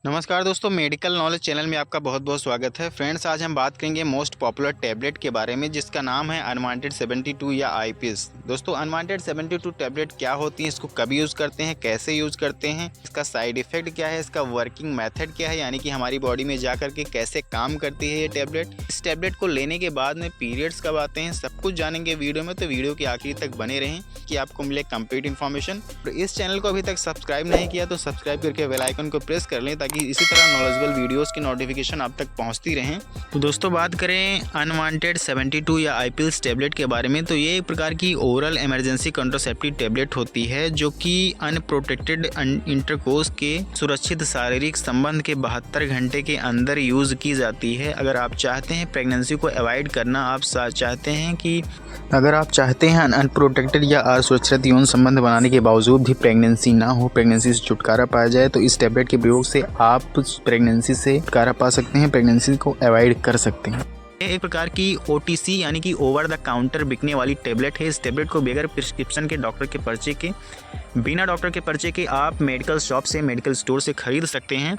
नमस्कार दोस्तों, medical knowledge channel में आपका बहुत बहुत स्वागत है। फ्रेंड्स, आज हम बात करेंगे मोस्ट पॉपुलर टैबलेट के बारे में, जिसका नाम है अनवांटेड 72 या आईपीएस। दोस्तों, अनवांटेड 72 टैबलेट क्या होती है, इसको कब यूज़ करते हैं, कैसे यूज़ करते हैं, इसका साइड इफेक्ट क्या है, इसका वर्किंग मेथड क्या है, यानी कि हमारी बॉडी में जा करके कैसे काम करती है ये टैबलेट। इस टैबलेट को लेने के बाद में पीरियड्स कब आते हैं, सब कुछ जानेंगे वीडियो में, तो वीडियो के आखिरी तक बने रहें कि आपको मिले कंप्लीट इन्फॉर्मेशन। तो इस चैनल को अभी तक सब्सक्राइब नहीं किया तो सब्सक्राइब करके बेल आइकन को प्रेस कर लें, ताकि इसी तरह नॉलेजेबल वीडियोस की नोटिफिकेशन आप तक पहुंचती रहें। तो दोस्तों, बात करें अनवांटेड 72 या आईपीएस टैबलेट के बारे में, तो ये एक प्रकार की ओरल इमरजेंसी कंट्रासेप्टिव टैबलेट होती है, जो कि अनप्रोटेक्टेड इंटरकोर्स के सुरक्षित शारीरिक संबंध के 72 घंटे के अंदर यूज़ की जाती है। अगर आप चाहते हैं प्रेगनेंसी को अवॉइड करना, आप चाहते हैं कि अगर आप चाहते हैं अनप्रोटेक्टेड या असुरक्षित यौन संबंध बनाने के बावजूद भी प्रेगनेंसी ना हो, प्रेगनेंसी से छुटकारा पाया जाए, तो इस टैबलेट के प्रयोग से आप प्रेगनेंसी से छुटकारा पा सकते हैं, प्रेगनेंसी को अवॉइड कर सकते हैं। ये एक प्रकार की ओटीसी यानी कि ओवर द काउंटर बिकने वाली टैबलेट है। इस टैबलेट को बगैर प्रिस्क्रिप्शन के डॉक्टर के पर्चे के, बिना डॉक्टर के पर्चे के आप मेडिकल शॉप से, मेडिकल स्टोर से खरीद सकते हैं,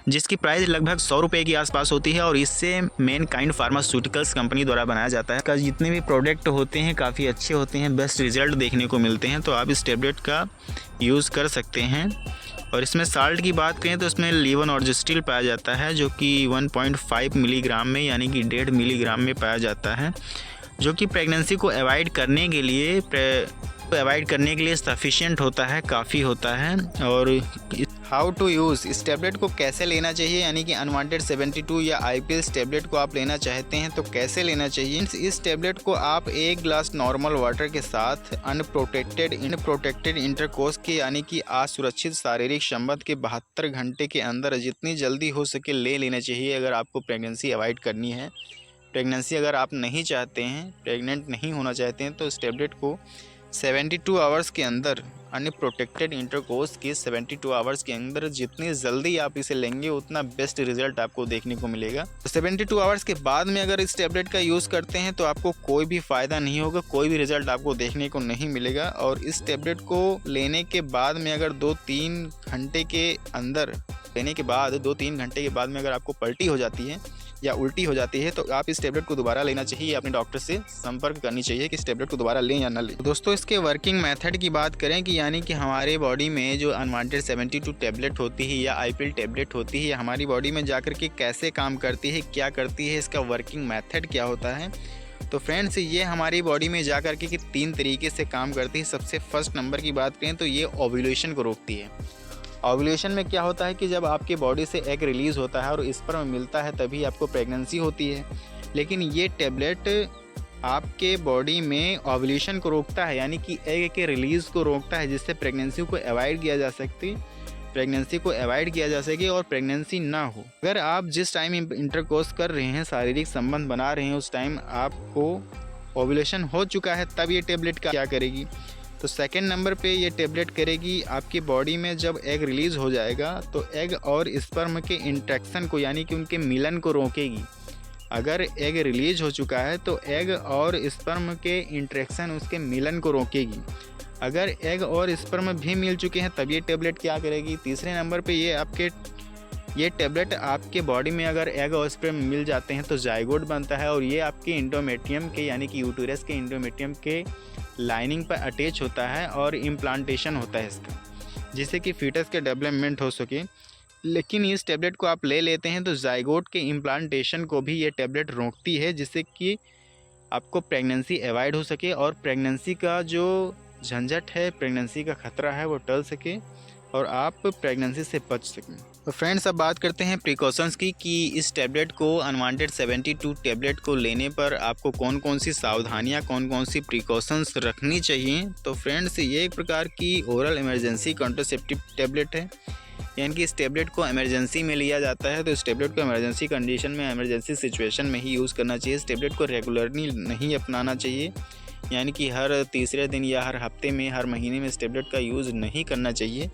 जिसकी प्राइस लगभग 100 रुपये के आसपास होती है। और इससे मैनकाइंड फार्मास्यूटिकल्स कंपनी द्वारा बनाया जाता है। इसका जितने भी प्रोडक्ट होते हैं काफ़ी अच्छे होते हैं, बेस्ट रिजल्ट देखने को मिलते हैं, तो आप इस टैबलेट का यूज़ कर सकते हैं। और इसमें साल्ट की बात करें तो इसमें लेवोनॉर्जेस्टिल पाया जाता है, जो कि 1.5 मिलीग्राम में यानी कि 1.5 मिलीग्राम में पाया जाता है, जो कि प्रेगनेंसी को अवॉइड करने के लिए सफिशिएंट होता है, काफ़ी होता है। और हाउ टू यूज़, इस टैबलेट को कैसे लेना चाहिए, यानी कि अनवांटेड 72 या आईपीएस टैबलेट को आप लेना चाहते हैं तो कैसे लेना चाहिए। इस टैबलेट को आप 1 ग्लास नॉर्मल वाटर के साथ अनप्रोटेक्टेड इंटरकोर्स के यानी कि असुरक्षित शारीरिक संबंध के 72 घंटे के अंदर जितनी जल्दी हो सके ले लेना चाहिए, अगर आपको प्रेगनेंसी अवॉइड करनी है। प्रेगनेंसी अगर आप नहीं चाहते हैं, प्रेग्नेंट नहीं होना चाहते हैं, तो इस टैबलेट को 72 आवर्स के अंदर, अनप्रोटेक्टेड इंटरकोर्स के 72 आवर्स के अंदर जितनी जल्दी आप इसे लेंगे उतना बेस्ट रिजल्ट आपको देखने को मिलेगा। तो 72 आवर्स के बाद में अगर इस टैबलेट का यूज़ करते हैं तो आपको कोई भी फ़ायदा नहीं होगा, कोई भी रिजल्ट आपको देखने को नहीं मिलेगा। और इस टैबलेट को लेने के बाद में अगर 2-3 घंटे के अंदर लेने के बाद 2-3 घंटे के बाद में अगर आपको पलटी हो जाती है या उल्टी हो जाती है, तो आप इस टैबलेट को दोबारा लेना चाहिए, अपने डॉक्टर से संपर्क करनी चाहिए कि इस टैबलेट को दोबारा लें या ना लें। दोस्तों, इसके वर्किंग मेथड की बात करें कि यानी कि हमारे बॉडी में जो अनवांटेड 72 टैबलेट होती है या आईपीएल टैबलेट होती है, हमारी बॉडी में जाकर के कैसे काम करती है, क्या करती है, इसका वर्किंग मेथड क्या होता है। तो फ्रेंड्स, ये हमारी बॉडी में जा कर के 3 तरीके से काम करती है। सबसे फर्स्ट नंबर की बात करें तो ये ओव्यूलेशन को रोकती है। ओव्यूलेशन में क्या होता है कि जब आपके बॉडी से एग रिलीज़ होता है और स्पर्म मिलता है, तभी आपको प्रेगनेंसी होती है। लेकिन ये टैबलेट आपके बॉडी में ओव्यूलेशन को रोकता है, यानी कि एग के रिलीज़ को रोकता है, जिससे प्रेगनेंसी को अवॉइड किया जा सके और प्रेगनेंसी ना हो। अगर आप जिस टाइम इंटरकोर्स कर रहे हैं, शारीरिक संबंध बना रहे हैं, उस टाइम आपको ओव्यूलेशन हो चुका है, तब ये टैबलेट का क्या करेगी, तो सेकंड नंबर पे ये टैबलेट करेगी आपकी बॉडी में जब एग रिलीज़ हो जाएगा तो एग और स्पर्म के इंट्रैक्शन को, यानी कि उनके मिलन को रोकेगी। अगर एग रिलीज हो चुका है तो एग और स्पर्म के इंट्रैक्शन, उसके मिलन को रोकेगी। अगर एग और स्पर्म भी मिल चुके हैं तब ये टैबलेट क्या करेगी, तीसरे नंबर पे ये टैबलेट आपके बॉडी में अगर एग और स्पर्म मिल जाते हैं तो जाइगोट बनता है, और ये आपके इंडोमेट्रियम के यानी कि यूटेरस के इंडोमेट्रियम के लाइनिंग पर अटैच होता है और इम्प्लांटेशन होता है इसका, जिससे कि फीटस के डेवलपमेंट हो सके। लेकिन इस टैबलेट को आप ले लेते हैं तो जाइगोट के इम्प्लांटेशन को भी ये टैबलेट रोकती है, जिससे कि आपको प्रेगनेंसी अवॉइड हो सके और प्रेगनेंसी का जो झंझट है, प्रेगनेंसी का खतरा है, वो टल सके और आप प्रेगनेंसी से बच सकें। तो फ्रेंड्स, अब बात करते हैं प्रिकॉशंस की कि इस टैबलेट को, अनवांटेड 72 टैबलेट को लेने पर आपको कौन कौन सी सावधानियां, कौन कौन सी प्रिकॉशंस रखनी चाहिए। तो फ्रेंड्स, ये एक प्रकार की ओरल इमरजेंसी कॉन्ट्रासेप्टिव टैबलेट है, यानी कि इस टैबलेट को इमरजेंसी में लिया जाता है। तो इस टैबलेट को इमरजेंसी कंडीशन में, इमरजेंसी सिचुएशन में ही यूज़ करना चाहिए। इस टैबलेट को रेगुलरली नहीं अपनाना चाहिए, यानी कि हर तीसरे दिन या हर हफ्ते में, हर महीने में इस टैबलेट का यूज़ नहीं करना चाहिए।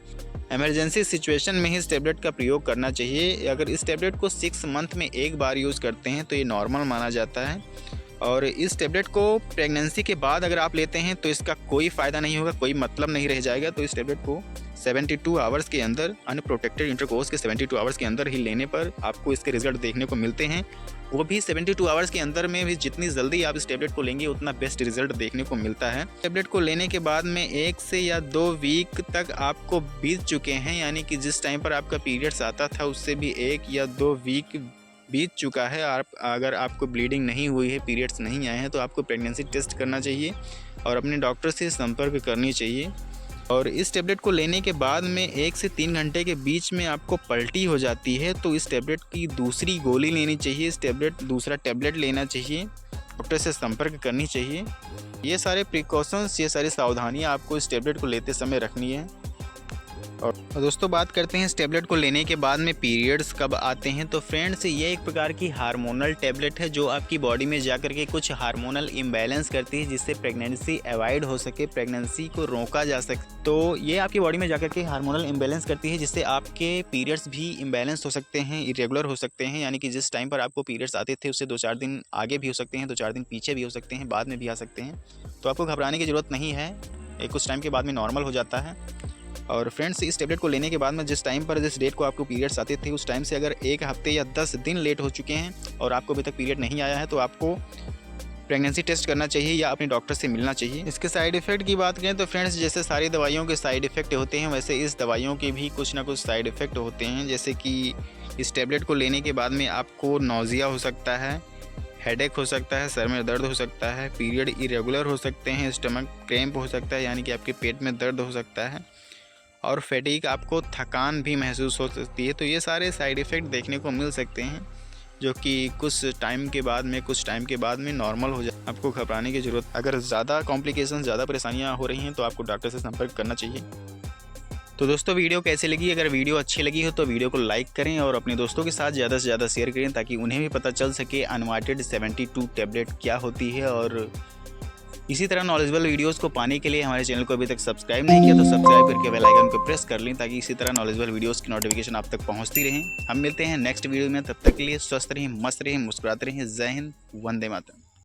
इमरजेंसी सिचुएशन में ही इस टैबलेट का प्रयोग करना चाहिए। अगर इस टैबलेट को 6 मंथ में एक बार यूज़ करते हैं तो ये नॉर्मल माना जाता है। और इस टेबलेट को प्रेगनेंसी के बाद अगर आप लेते हैं तो इसका कोई फ़ायदा नहीं होगा, कोई मतलब नहीं रह जाएगा। तो इस टेबलेट को 72 आवर्स के अंदर, अनप्रोटेक्टेड इंटरकोर्स के 72 आवर्स के अंदर ही लेने पर आपको इसके रिजल्ट देखने को मिलते हैं। वो भी 72 आवर्स के अंदर में भी जितनी जल्दी आप इस टेबलेट को लेंगे उतना बेस्ट रिजल्ट देखने को मिलता है। टेबलेट को लेने के बाद में 1 से या 2 वीक तक आपको बीत चुके हैं, यानी कि जिस टाइम पर आपका पीरियड्स आता था उससे भी 1 या 2 वीक बीत चुका है। अगर आपको ब्लीडिंग नहीं हुई है, पीरियड्स नहीं आए हैं, तो आपको प्रेगनेंसी टेस्ट करना चाहिए और अपने डॉक्टर से संपर्क करनी चाहिए। और इस टेबलेट को लेने के बाद में 1 से 3 घंटे के बीच में आपको पलटी हो जाती है, तो इस टेबलेट की दूसरी गोली लेनी चाहिए, दूसरा टेबलेट लेना चाहिए, डॉक्टर से संपर्क करनी चाहिए। ये सारे प्रिकॉशंस, ये सारी सावधानियाँ आपको इस टेबलेट को लेते समय रखनी है। और दोस्तों बात करते हैं इस टेबलेट को लेने के बाद में पीरियड्स कब आते हैं। तो फ्रेंड्स, ये एक प्रकार की हार्मोनल टेबलेट है जो आपकी बॉडी में जाकर के कुछ हार्मोनल इम्बैलेंस करती है, जिससे प्रेगनेंसी अवॉइड हो सके, प्रेगनेंसी को रोका जा सके। तो ये आपकी बॉडी में जाकर के हार्मोनल इम्बैलेंस करती है, जिससे आपके पीरियड्स भी इम्बैलेंस हो सकते हैं, इरेगुलर हो सकते हैं। यानी कि जिस टाइम पर आपको पीरियड्स आते थे उससे 2-4 दिन आगे भी हो सकते हैं, 2-4 दिन पीछे भी हो सकते हैं, बाद में भी आ सकते हैं। तो आपको घबराने की ज़रूरत नहीं है, कुछ टाइम के बाद में नॉर्मल हो जाता है। और फ्रेंड्स, इस टेबलेट को लेने के बाद में जिस डेट को आपको पीरियड्स आते थे उस टाइम से अगर 1 हफ्ते या 10 दिन लेट हो चुके हैं और आपको अभी तक पीरियड नहीं आया है, तो आपको प्रेगनेंसी टेस्ट करना चाहिए या अपने डॉक्टर से मिलना चाहिए। इसके साइड इफ़ेक्ट की बात करें तो फ्रेंड्स, जैसे सारी दवाइयों के साइड इफ़ेक्ट होते हैं, वैसे इस दवाइयों के भी कुछ ना कुछ साइड इफ़ेक्ट होते हैं। जैसे कि इस टेबलेट को लेने के बाद में आपको नौजिया हो सकता है, हेडेक हो सकता है, सर में दर्द हो सकता है, पीरियड इरेगुलर हो सकते हैं, स्टमक क्रैम्प हो सकता है, यानी कि आपके पेट में दर्द हो सकता है, और फैटीग, आपको थकान भी महसूस हो सकती है। तो ये सारे साइड इफ़ेक्ट देखने को मिल सकते हैं, जो कि कुछ टाइम के बाद में नॉर्मल हो जाए। आपको घबराने की ज़रूरत, अगर ज़्यादा कॉम्प्लिकेशन, ज़्यादा परेशानियाँ हो रही हैं तो आपको डॉक्टर से संपर्क करना चाहिए। तो दोस्तों, वीडियो कैसी लगी? अगर वीडियो अच्छी लगी हो तो वीडियो को लाइक करें और अपने दोस्तों के साथ ज़्यादा से ज़्यादा शेयर करें, ताकि उन्हें भी पता चल सके अनवांटेड 72 टैबलेट क्या होती है। और इसी तरह नॉलेजेबल वीडियोस को पाने के लिए हमारे चैनल को अभी तक सब्सक्राइब नहीं किया तो सब्सक्राइब करके बेल आइकन को प्रेस कर लें, ताकि इसी तरह नॉलेजेबल वीडियोस की नोटिफिकेशन आप तक पहुंचती रहें। हम मिलते हैं नेक्स्ट वीडियो में, तब तक के लिए स्वस्थ रहें, मस्त रहें, मुस्कुराते रहें। जय हिंद, वंदे मातरम।